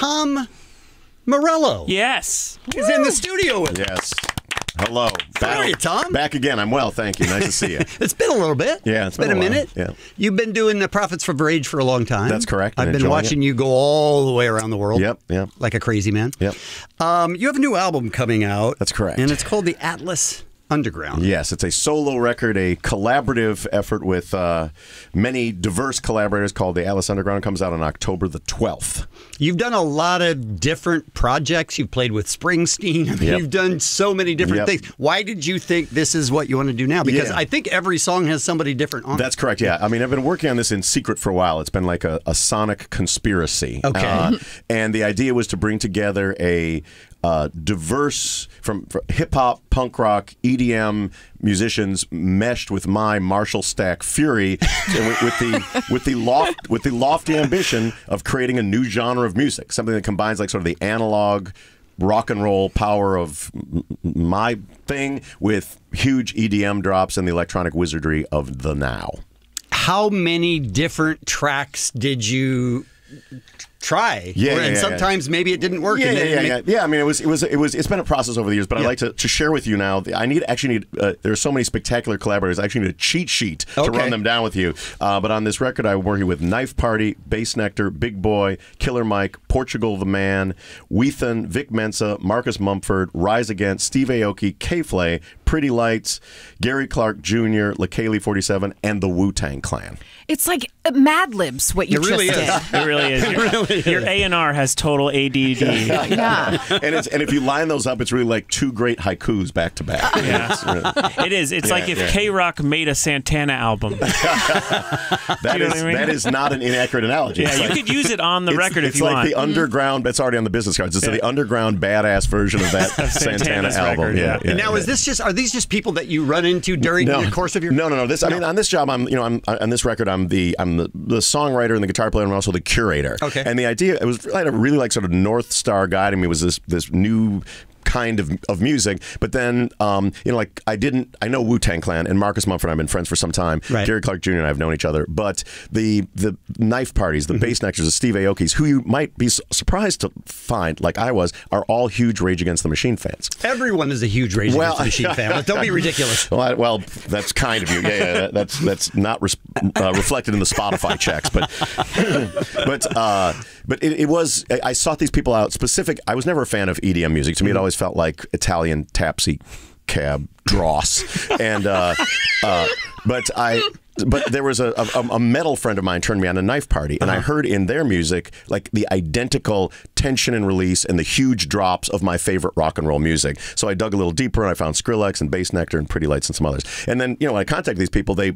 Tom Morello. Yes. He's in the studio with us. Yes. Hello. How are you, Tom? Back again. I'm well, thank you. Nice to see you. It's been a little bit. Yeah, it's been a while. minute. Yeah. You've been doing the Prophets of Rage for a long time. That's correct. I've been watching you go all the way around the world. Yep. Like a crazy man. Yep. You have a new album coming out. That's correct. And it's called The Atlas Underground. Yes, it's a solo record, a collaborative effort with many diverse collaborators called The Atlas Underground. It comes out on October the 12th. You've done a lot of different projects. You've played with Springsteen. I mean, You've done so many different things. Why did you think this is what you want to do now? Because I think every song has somebody different on it. That's correct, yeah. I mean, I've been working on this in secret for a while. It's been like a sonic conspiracy. Okay. And the idea was to bring together a diverse, from hip-hop, punk rock, EDM musicians meshed with my Marshall Stack fury with the lofty ambition of creating a new genre of music, something that combines like sort of the analog rock and roll power of my thing with huge EDM drops and the electronic wizardry of the now. How many different tracks did you try? And sometimes maybe it didn't work. Yeah. I mean, it's been a process over the years, but I'd like to share with you now. I actually need. There are so many spectacular collaborators. I actually need a cheat sheet to run them down with you. But on this record, I'm working with Knife Party, Bass Nectar, Big Boy, Killer Mike, Portugal the Man, Weathen, Vic Mensa, Marcus Mumford, Rise Against, Steve Aoki, K-Flay, Pretty Lights, Gary Clark Jr., LaKaylee 47, and the Wu-Tang Clan. It's like Mad Libs, what you just did. It really is. Your A&R has total ADD. Yeah. And if you line those up, it's really like two great haikus back to back. Yeah. It is. It's like if KROQ made a Santana album. That is not an inaccurate analogy. Yeah, you could use it on the record if you want. It's like the underground, it's already on the business cards. It's the underground badass version of that Santana album. Record, yeah. Now, are these just people that you run into during the course of your? No. I mean, on this job, I'm on this record, I'm the songwriter and the guitar player, and I'm also the curator. Okay. And the idea, I had a really like sort of North Star guiding me was this new kind of music, but then like I know Wu-Tang Clan and Marcus Mumford and I've been friends for some time. Right. Gary Clark Jr. and I have known each other, but the Knife Parties, the Bass Nectars, the Steve Aokis, who you might be surprised to find, like I was, are all huge Rage Against the Machine fans. Everyone is a huge Rage Against the Machine fan. But don't be ridiculous. Well, that's kind of you. Yeah, that's not reflected in the Spotify checks, but it was. I sought these people out specific. I was never a fan of EDM music. To me, it always felt like Italian taxi cab dross, and but there was a metal friend of mine turned me on to Knife Party, and I heard in their music like the identical tension and release and the huge drops of my favorite rock and roll music. So I dug a little deeper and I found Skrillex and Bass Nectar and Pretty Lights and some others. And then when I contacted these people, they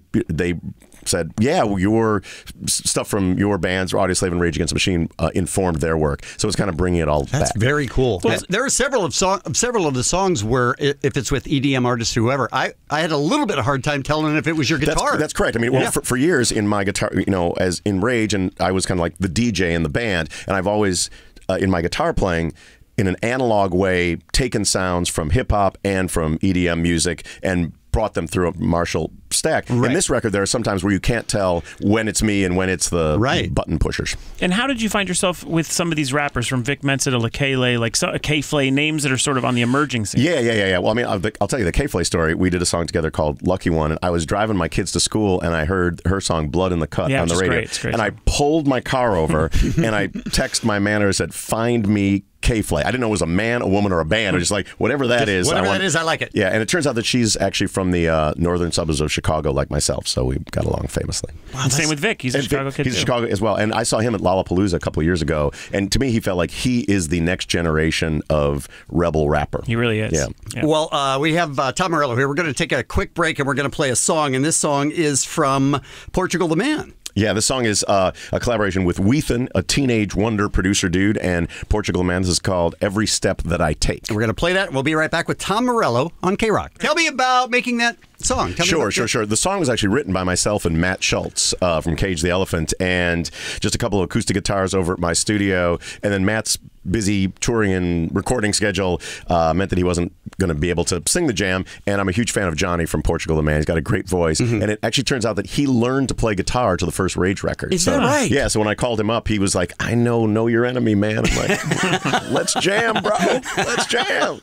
said, yeah, your stuff from your bands, Audioslave and Rage Against the Machine, informed their work. So it's kind of bringing it all back. That's very cool. Well, there are several of the songs where if it's with EDM artists or whoever, I had a little bit of hard time telling if it was your guitar. That's correct. I mean, for years in my guitar, as in Rage, and I was kind of like the DJ in the band, and I've always, in my guitar playing, in an analog way, taken sounds from hip-hop and from EDM music and brought them through a Marshall stack. Right. In this record, there are some times where you can't tell when it's me and when it's the button pushers. And how did you find yourself with some of these rappers, from Vic Mensa to LaKaylee, like K-Flay, names that are sort of on the emerging scene? Yeah. Well, I mean, I'll tell you the K-Flay story. We did a song together called Lucky One, and I was driving my kids to school, and I heard her song Blood in the Cut on the radio. It's great. And I pulled my car over, and I texted my manager and said, find me K-Flay. I didn't know it was a man, a woman, or a band. I was just like, whatever that is. Whatever that is, I like it. Yeah, and it turns out that she's actually from the northern suburbs of Chicago, like myself, so we got along famously. Wow, same with Vic. He's a Chicago kid, He's a Chicago as well. And I saw him at Lollapalooza a couple of years ago, and to me, he felt like he is the next generation of rebel rapper. He really is. Yeah. Well, we have Tom Morello here. We're going to take a quick break, and we're going to play a song, and this song is from Portugal the Man. Yeah, this song is a collaboration with Weathen, a teenage wonder producer dude, and Portugal Man. This is called Every Step That I Take. We're going to play that, and we'll be right back with Tom Morello on KROQ. Tell me about making that song. Tell me Sure. The song was actually written by myself and Matt Schultz from Cage the Elephant, and just a couple of acoustic guitars over at my studio, and then Matt's busy touring and recording schedule meant that he wasn't going to be able to sing the jam, and I'm a huge fan of Johnny from Portugal the Man. He's got a great voice, and it actually turns out that he learned to play guitar to the first Rage record. Is that right? Yeah, so when I called him up, he was like, I know your enemy, man. I'm like, let's jam, bro. Let's jam.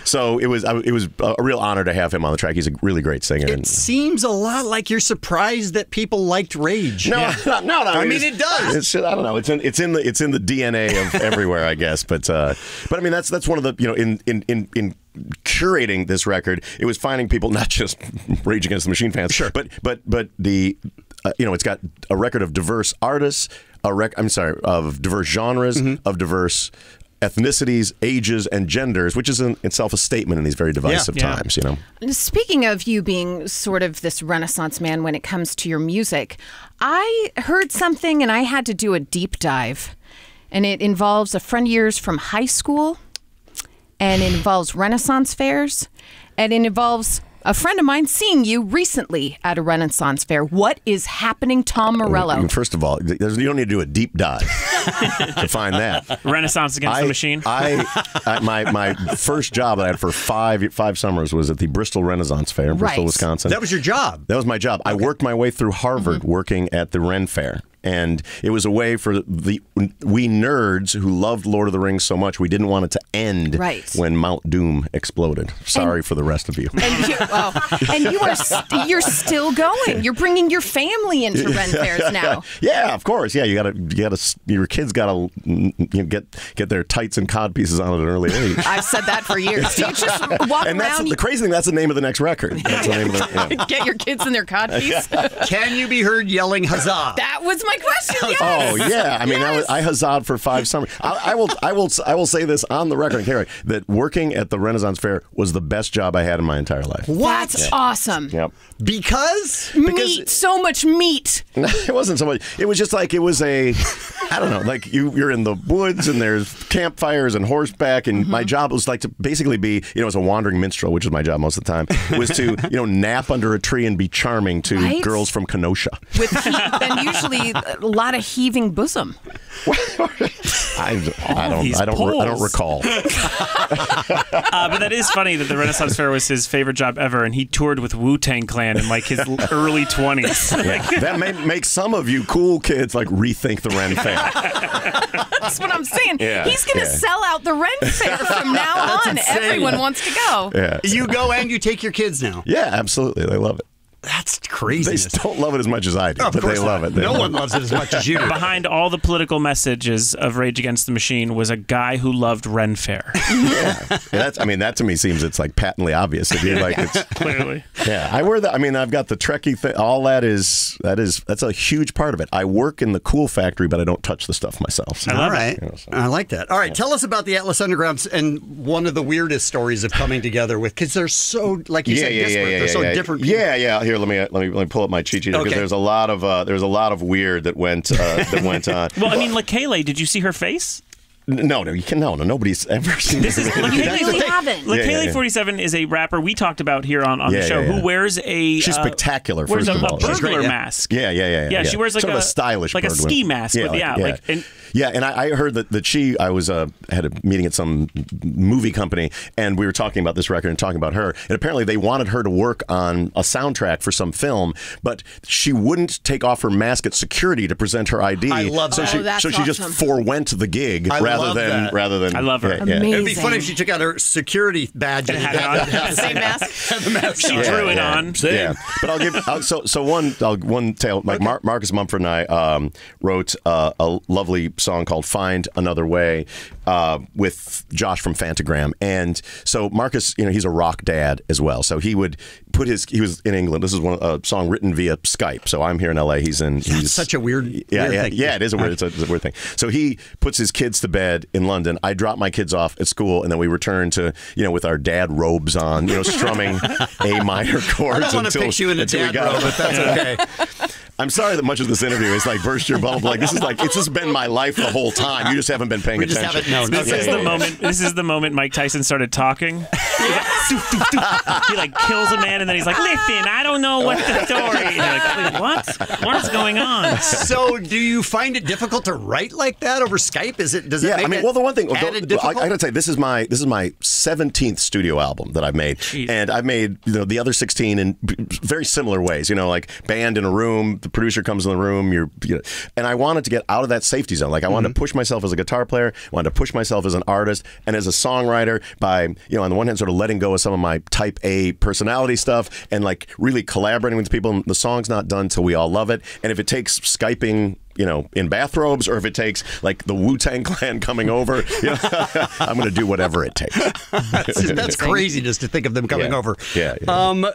So it was a real honor to have him on the track. He's a really great singer. It seems a lot like you're surprised that people liked Rage. No, I mean, it does. It's, I don't know. It's in the DNA of everywhere, I guess. But I mean, that's one of the, in curating this record, it was finding people, not just Rage Against the Machine fans, but the it's got a record of diverse artists, of diverse genres, of diverse ethnicities, ages, and genders, which is in itself a statement in these very divisive times, Speaking of you being sort of this Renaissance man when it comes to your music, I heard something and I had to do a deep dive. And it involves a friend of yours from high school, and it involves Renaissance fairs, and it involves a friend of mine seeing you recently at a Renaissance fair. What is happening, Tom Morello? First of all, you don't need to do a deep dive to find that. Renaissance Against the Machine? My first job that I had for five summers was at the Bristol Renaissance Fair in Bristol, Wisconsin. That was your job? That was my job. I worked my way through Harvard working at the Ren Fair. And it was a way for we nerds who loved Lord of the Rings so much, we didn't want it to end when Mount Doom exploded. Sorry for the rest of you. And you're still going. You're bringing your family into Ren fairs now. Yeah, of course. Yeah, your kids gotta get their tights and cod pieces on at an early age. I've said that for years. Do you just walk and around? The crazy thing, that's the name of the next record. That's the name of the, Get your kids in their cod piece. Can you be heard yelling huzzah? That was my question. Yes. Oh yeah, I mean, I huzzahed for 5 summers. I will say this on the record, Carrie, that working at the Renaissance Fair was the best job I had in my entire life. What? That's awesome. Yep. Because meat, so much meat. It wasn't so much. It was just like it was I don't know, like you're in the woods and there's campfires and horseback, and my job was like to basically be, as a wandering minstrel, which is my job most of the time, was to nap under a tree and be charming to girls from Kenosha. With then usually a lot of heaving bosom. I don't recall. But that is funny that the Renaissance Fair was his favorite job ever, and he toured with Wu-Tang Clan in like his early 20s. Yeah. That may make some of you cool kids like rethink the Ren Fair. That's what I'm saying. Yeah. He's going to sell out the Ren Fair from now on. Everyone wants to go. Yeah. You go and you take your kids now. Yeah, absolutely. They love it. That's crazy. They don't love it as much as I do, but they love it. No one loves it as much as you do. Behind all the political messages of Rage Against the Machine was a guy who loved Ren Fair. Yeah, that to me seems it's like patently obvious. If you like, it's clearly. Yeah, I wear that. I mean, I've got the Trekkie thing. All that's a huge part of it. I work in the cool factory, but I don't touch the stuff myself. So. All right, I like that. All right, tell us about the Atlas Undergrounds and one of the weirdest stories of coming together with, because they're so, like you said, disparate. They're so different. People. Yeah. Here, let me pull up my cheat sheet because there's a lot of weird that went on. Well, I mean, Lekele, did you see her face? No, nobody's ever seen this. Really haven't. Lekele 47 is a rapper we talked about here on the show who wears a... She's spectacular, wears first of all. She's a burglar mask. Yeah. She wears like sort of a stylish like a ski mask. And I heard that I was had a meeting at some movie company, and we were talking about this record and talking about her, and apparently they wanted her to work on a soundtrack for some film, but she wouldn't take off her mask at security to present her ID. I love that. So she just forewent the gig rather than. I love her. Amazing. It'd be funny if she took out her security badge and had it on. The same mask. The mask. She drew it on. Yeah, but I'll give one tale. Like Marcus Mumford and I wrote a lovely song called "Find Another Way" with Josh from Fantagram, and so Marcus, he's a rock dad as well. So he would put he was in England. This is a song written via Skype. So I'm here in LA. He's such a weird thing. Yeah, it is a weird. It's a weird thing. So he puts his kids to bed in London. I drop my kids off at school, and then we return to with our dad robes on, strumming A minor chords. I don't want to picture you in a dad robe, but that's okay. I'm sorry that much of this interview is like burst your bubble. Like this is like it's just been my life the whole time. You just haven't been paying attention. This is the moment Mike Tyson started talking. He like kills a man and then he's like, "Listen, I don't know what the story." And you're like, "What? What is going on?" So, do you find it difficult to write like that over Skype? Does it make well, the one thing I gotta say, this is my 17th studio album that I've made. Jeez. And I've made the other 16 in very similar ways. Like band in a room, the producer comes in the room, and I wanted to get out of that safety zone. Like I wanted to push myself as a guitar player, I wanted to push myself as an artist and as a songwriter by, on the one hand, sort of letting go of some of my type A personality stuff and like really collaborating with people. The song's not done till we all love it. And if it takes Skyping, in bathrobes, or if it takes like the Wu-Tang Clan coming over, I'm going to do whatever it takes. That's crazy just to think of them coming over. Yeah.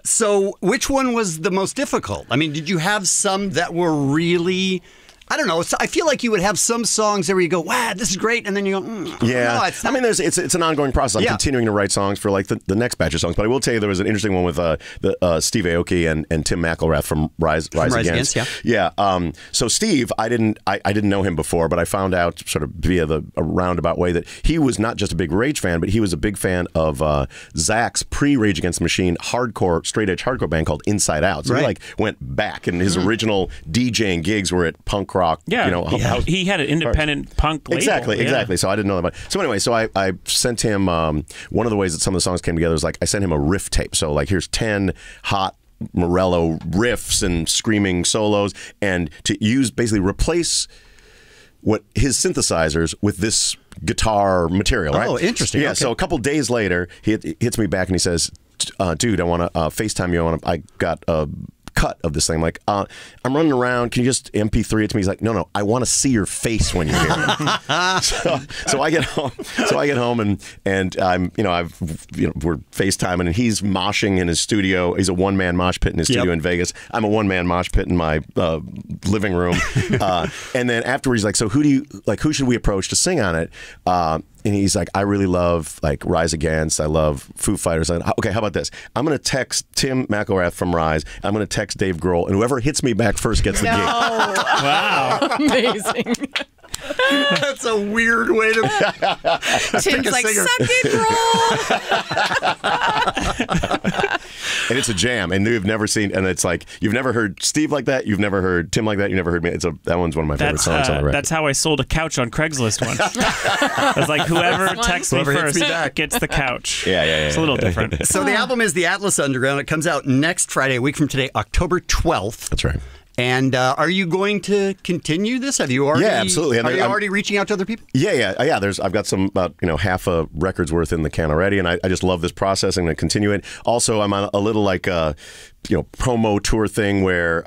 So which one was the most difficult? I mean, did you have some that were really... I don't know. I feel like you would have some songs there where you go, "Wow, this is great," and then you go, "Yeah." No, it's not. I mean, it's an ongoing process. I'm continuing to write songs for like the next batch of songs. But I will tell you, there was an interesting one with Steve Aoki and Tim McElrath from Rise Against. Yeah. So Steve, I didn't know him before, but I found out sort of via a roundabout way that he was not just a big Rage fan, but he was a big fan of Zach's pre-Rage Against the Machine hardcore, straight edge hardcore band called Inside Out. So he like went back, and his original DJing gigs were at punk rock. Yeah, he had an independent punk label. Exactly. So I didn't know that much. So anyway, so I sent him one of the ways that some of the songs came together was like I sent him a riff tape. So like here's 10 hot Morello riffs and screaming solos, and to basically replace what his synthesizers with this guitar material. Right? Oh, interesting. Yeah. Okay. So a couple days later, he hits me back and he says, "Dude, I want to FaceTime you. I got a cut of this thing." I'm like, I'm running around. Can you just MP3 it to me? He's like, no, I want to see your face when you're here. so I get home. And I'm, we're FaceTiming, and he's moshing in his studio. He's a one-man mosh pit in his studio in Vegas. I'm a one-man mosh pit in my living room. And then afterwards, he's like, so who should we approach to sing on it? And he's like, I really love like Rise Against. I love Foo Fighters. Okay, how about this? I'm going to text Tim McElrath from Rise. I'm going to text Dave Grohl, and whoever hits me back first gets the gig. Wow. Amazing. That's a weird way to Tim's like, suck it, Grohl. And it's a jam, and you've never seen, and it's like, you've never heard Steve like that, you've never heard Tim like that, you've never heard me. That one's one of my favorite songs on the record. That's how I sold a couch on Craigslist once. I was like, whoever texts me first gets the couch. Yeah. It's a little different. So the album is The Atlas Underground. It comes out next Friday, a week from today, October 12th. That's right. And are you going to continue this? Have you already? Yeah, absolutely. Are you already reaching out to other people? Yeah. I've got some about half a record's worth in the can already, and I just love this process. I'm going to continue it. Also, I'm on a little like promo tour thing where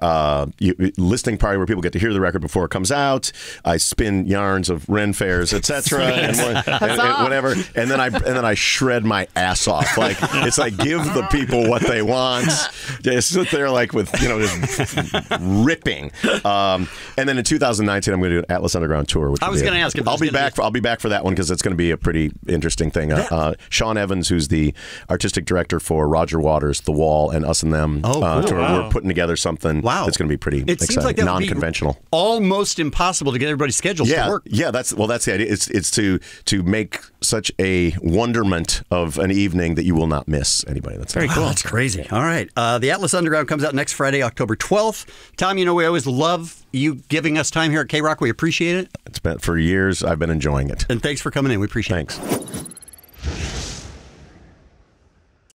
listening party where people get to hear the record before it comes out. I spin yarns of Ren fairs, etc. and whatever, and then I shred my ass off. Like it's like give the people what they want. Just sit there like with just ripping. And then in 2019, I'm going to do an Atlas Underground tour. Which I was going to ask if I'll be back for that one because it's going to be a pretty interesting thing. Sean Evans, who's the artistic director for Roger Waters' The Wall and Us and Them. Cool. We're putting together something that's going to be pretty exciting, seems like that non-conventional. Would be almost impossible to get everybody's schedules to work. Yeah, that's the idea. It's to make such a wonderment of an evening that you will not miss anybody. That's very cool. That's crazy. All right. The Atlas Underground comes out next Friday, October 12th. Tom, we always love you giving us time here at KROQ. We appreciate it. It's been for years. I've been enjoying it. And thanks for coming in. We appreciate it. Thanks.